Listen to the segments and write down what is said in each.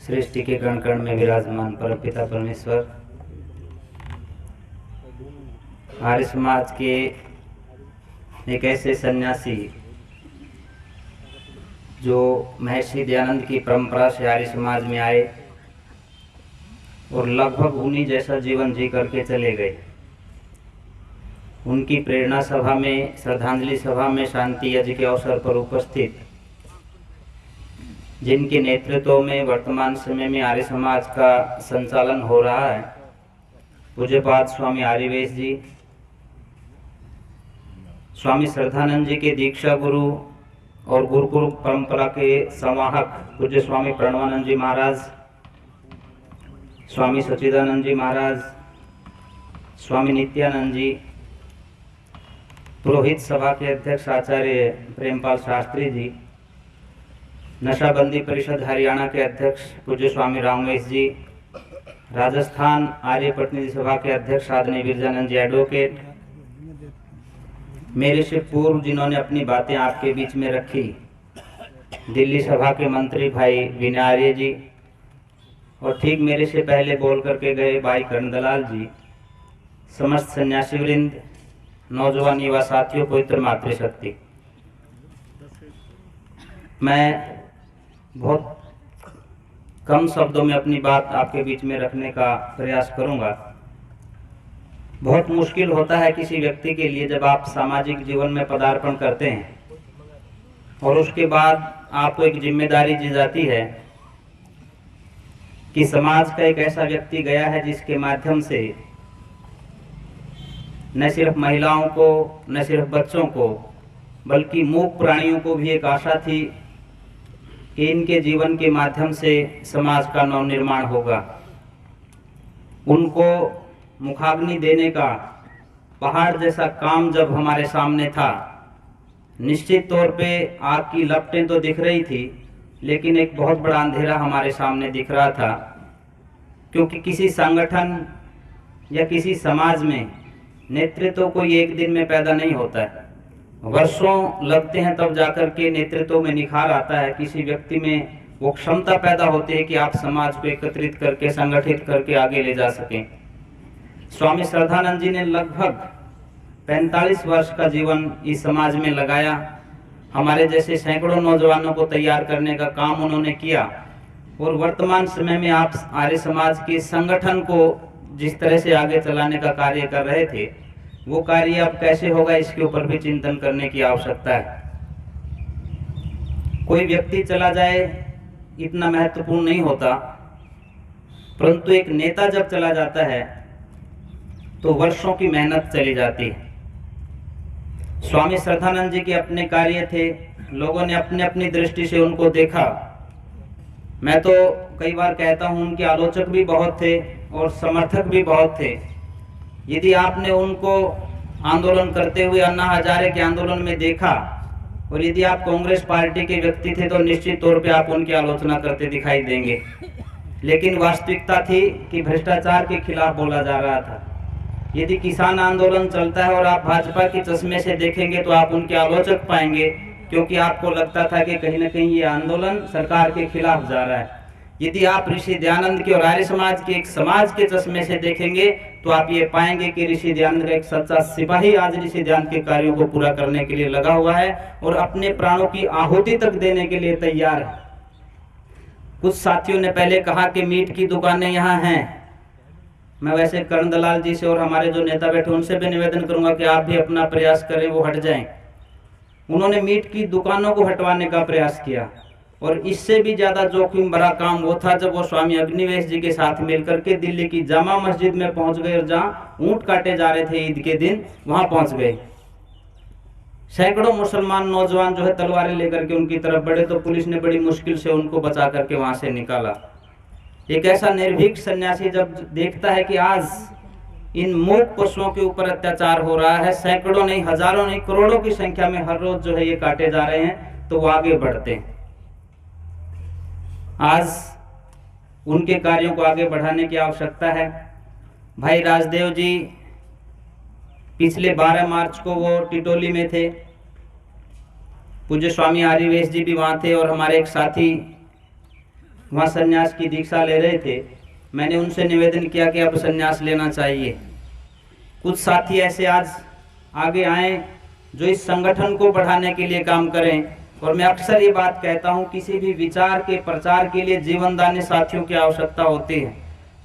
सृष्टि के कण कण में विराजमान परमपिता परमेश्वर, आर्य समाज के एक ऐसे सन्यासी जो महर्षि दयानंद की परंपरा से आर्य समाज में आए और लगभग उन्हीं जैसा जीवन जी करके चले गए। उनकी प्रेरणा सभा में, श्रद्धांजलि सभा में शांति यज्ञ के अवसर पर उपस्थित जिनके नेतृत्व में वर्तमान समय में आर्य समाज का संचालन हो रहा है, पूज्यपाद स्वामी आर्यवेश जी, स्वामी श्रद्धानंद जी के दीक्षा गुरु और गुरुकुल परंपरा के संवाहक पूज्य स्वामी प्रणवानंद जी महाराज, स्वामी सच्चिदानंद जी महाराज, स्वामी नित्यानंद जी, पुरोहित सभा के अध्यक्ष आचार्य प्रेमपाल शास्त्री जी, नशाबंदी परिषद हरियाणा के अध्यक्ष पूज्य स्वामी रामवेश जी, राजस्थान आर्य प्रतिनिधि सभा के अध्यक्ष आदरणीय बिरजानंद जी एडवोकेट, मेरे से पूर्व जिन्होंने अपनी बातें आपके बीच में रखी, दिल्ली सभा के मंत्री भाई विनय आर्य जी, और ठीक मेरे से पहले बोल करके गए भाई कर्ण दलाल जी, समस्त सन्यासी वृंद, नौजवान युवा साथियों, पवित्र मातृशक्ति। मैं बहुत कम शब्दों में अपनी बात आपके बीच में रखने का प्रयास करूंगा। बहुत मुश्किल होता है किसी व्यक्ति के लिए जब आप सामाजिक जीवन में पदार्पण करते हैं और उसके बाद आपको एक जिम्मेदारी दी जाती है कि समाज का एक ऐसा व्यक्ति गया है जिसके माध्यम से न सिर्फ महिलाओं को, न सिर्फ बच्चों को, बल्कि मूक प्राणियों को भी एक आशा थी कि इनके जीवन के माध्यम से समाज का नवनिर्माण होगा। उनको मुखाग्नि देने का पहाड़ जैसा काम जब हमारे सामने था, निश्चित तौर पे आग की लपटें तो दिख रही थी, लेकिन एक बहुत बड़ा अंधेरा हमारे सामने दिख रहा था, क्योंकि किसी संगठन या किसी समाज में नेतृत्व कोई एक दिन में पैदा नहीं होता है, वर्षों लगते हैं तब जाकर के नेतृत्व में निखार आता है। किसी व्यक्ति में वो क्षमता पैदा होती है कि आप समाज को एकत्रित करके, संगठित करके आगे ले जा सकें। स्वामी श्रद्धानंद जी ने लगभग 45 वर्ष का जीवन इस समाज में लगाया। हमारे जैसे सैकड़ों नौजवानों को तैयार करने का काम उन्होंने किया, और वर्तमान समय में आप आर्य समाज के संगठन को जिस तरह से आगे चलाने का कार्य कर रहे थे, वो कार्य अब कैसे होगा इसके ऊपर भी चिंतन करने की आवश्यकता है। कोई व्यक्ति चला जाए इतना महत्वपूर्ण नहीं होता, परंतु एक नेता जब चला जाता है तो वर्षों की मेहनत चली जाती है। स्वामी श्रद्धानंद जी के अपने कार्य थे, लोगों ने अपने अपनी दृष्टि से उनको देखा। मैं तो कई बार कहता हूं उनके आलोचक भी बहुत थे और समर्थक भी बहुत थे। यदि आपने उनको आंदोलन करते हुए अन्ना हजारे के आंदोलन में देखा, और यदि आप कांग्रेस पार्टी के व्यक्ति थे तो निश्चित तौर पे आप उनकी आलोचना करते दिखाई देंगे। लेकिन वास्तविकता थी कि भ्रष्टाचार के खिलाफ बोला जा रहा था। यदि किसान आंदोलन चलता है और आप भाजपा के चश्मे से देखेंगे तो आप उनके आलोचक पाएंगे, क्योंकि आपको लगता था कि कहीं ना कहीं ये आंदोलन सरकार के खिलाफ जा रहा है। यदि आप ऋषि दयानंद के और आर्य समाज के एक समाज के चश्मे से देखेंगे तो आप ये पाएंगे कि ऋषि दयानंद का एक सच्चा सिपाही आज ऋषि दयानंद के कार्यों को पूरा करने के लिए लगा हुआ है और अपने प्राणों की आहुति तक देने के लिए तैयार है। कुछ साथियों ने पहले कहा कि मीट की दुकानें यहाँ हैं। मैं वैसे कर्ण दलाल जी से और हमारे जो नेता बैठे उनसे भी निवेदन करूंगा कि आप भी अपना प्रयास करें, वो हट जाएं। उन्होंने मीट की दुकानों को हटवाने का प्रयास किया, और इससे भी ज्यादा जोखिम भरा काम वो था जब वो स्वामी अग्निवेश जी के साथ मिलकर के दिल्ली की जामा मस्जिद में पहुंच गए और जहां ऊंट काटे जा रहे थे ईद के दिन, वहां पहुंच गए। सैकड़ों मुसलमान नौजवान जो है तलवारें लेकर के उनकी तरफ बढ़े, तो पुलिस ने बड़ी मुश्किल से उनको बचा करके वहां से निकाला। एक ऐसा निर्भीक सन्यासी जब देखता है कि आज इन मूक पशुओं के ऊपर अत्याचार हो रहा है, सैकड़ों नहीं, हजारों नहीं, करोड़ों की संख्या में हर रोज जो है ये काटे जा रहे हैं, तो वो आगे बढ़ते हैं। आज उनके कार्यों को आगे बढ़ाने की आवश्यकता है। भाई राजदेव जी पिछले 12 मार्च को वो टिटोली में थे, पूज्य स्वामी आर्यवेश जी भी वहां थे, और हमारे एक साथी वहाँ संन्यास की दीक्षा ले रहे थे। मैंने उनसे निवेदन किया कि अब संन्यास लेना चाहिए। कुछ साथी ऐसे आज आगे आए जो इस संगठन को बढ़ाने के लिए काम करें। और मैं अक्सर ये बात कहता हूँ, किसी भी विचार के प्रचार के लिए जीवनदानी साथियों की आवश्यकता होती है,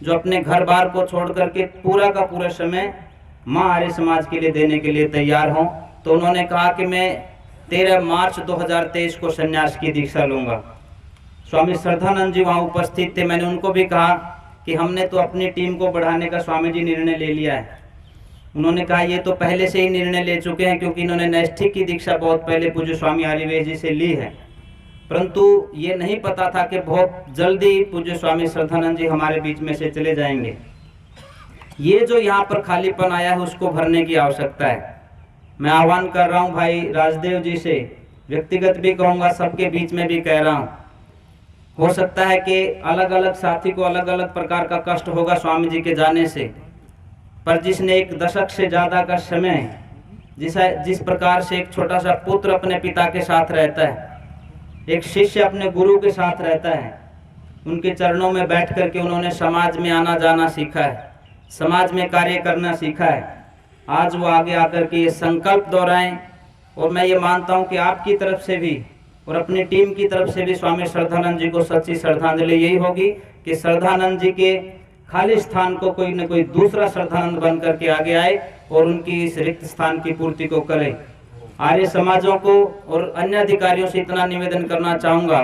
जो अपने घर बार को छोड़ करके पूरा का पूरा समय माँ आर्य समाज के लिए देने के लिए तैयार हों। तो उन्होंने कहा कि मैं 13 मार्च 2023 को संन्यास की दीक्षा लूँगा। स्वामी श्रद्धानंद जी वहाँ उपस्थित थे। मैंने उनको भी कहा कि हमने तो अपनी टीम को बढ़ाने का स्वामी जी निर्णय ले लिया है। उन्होंने कहा ये तो पहले से ही निर्णय ले चुके हैं, क्योंकि इन्होंने नैष्ठिक की दीक्षा बहुत पहले पूज्य स्वामी आर्यवेश जी से ली है। परंतु ये नहीं पता था कि बहुत जल्दी पूज्य स्वामी श्रद्धानंद जी हमारे बीच में से चले जाएंगे। ये जो यहाँ पर खालीपन आया है उसको भरने की आवश्यकता है। मैं आह्वान कर रहा हूँ भाई राजदेव जी से, व्यक्तिगत भी कहूँगा, सबके बीच में भी कह रहा हूँ। हो सकता है कि अलग अलग साथी को अलग अलग प्रकार का कष्ट होगा स्वामी जी के जाने से, पर जिसने 1 दशक से ज़्यादा का समय जिस प्रकार से एक छोटा सा पुत्र अपने पिता के साथ रहता है, एक शिष्य अपने गुरु के साथ रहता है, उनके चरणों में बैठ करके उन्होंने समाज में आना जाना सीखा है, समाज में कार्य करना सीखा है। आज वो आगे आकर के ये संकल्प दोहराएं। और मैं ये मानता हूँ कि आपकी तरफ से भी और अपनी टीम की तरफ से भी स्वामी श्रद्धानंद जी को सच्ची श्रद्धांजलि यही होगी कि श्रद्धानंद जी के खाली स्थान को कोई न कोई दूसरा श्रद्धानंद बन करके आगे आए और उनकी इस रिक्त स्थान की पूर्ति को करे। आर्य समाजों को और अन्य अधिकारियों से इतना निवेदन करना चाहूँगा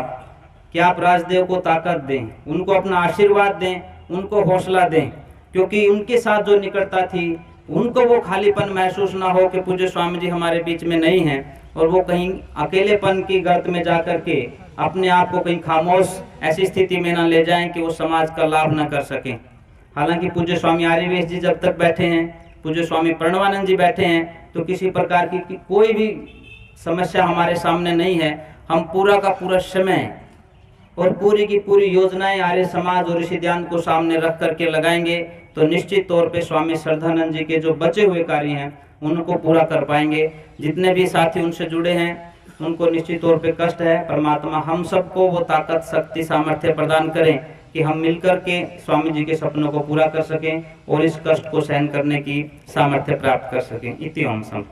कि आप राजदेव को ताकत दें, उनको अपना आशीर्वाद दें, उनको हौसला दें, क्योंकि उनके साथ जो निकटता थी उनको वो खालीपन महसूस ना हो कि पूज्य स्वामी जी हमारे बीच में नहीं हैं और वो कहीं अकेलेपन की गर्त में जा कर के अपने आप को कहीं खामोश ऐसी स्थिति में ना ले जाएं कि वो समाज का लाभ ना कर सकें। हालांकि पूज्य स्वामी आर्यवेश जी जब तक बैठे हैं, पूज्य स्वामी प्रणवानंद जी बैठे हैं, तो किसी प्रकार की कोई भी समस्या हमारे सामने नहीं है। हम पूरा का पूरा समय और पूरी की पूरी योजनाएं आर्य समाज और ऋषि ध्यान को सामने रख करके लगाएंगे तो निश्चित तौर पे स्वामी श्रद्धानंद जी के जो बचे हुए कार्य हैं उनको पूरा कर पाएंगे। जितने भी साथी उनसे जुड़े हैं उनको निश्चित तौर पे कष्ट है। परमात्मा हम सबको वो ताकत, शक्ति, सामर्थ्य प्रदान करें कि हम मिलकर के स्वामी जी के सपनों को पूरा कर सकें और इस कष्ट को सहन करने की सामर्थ्य प्राप्त कर सकें। इति ओम सम।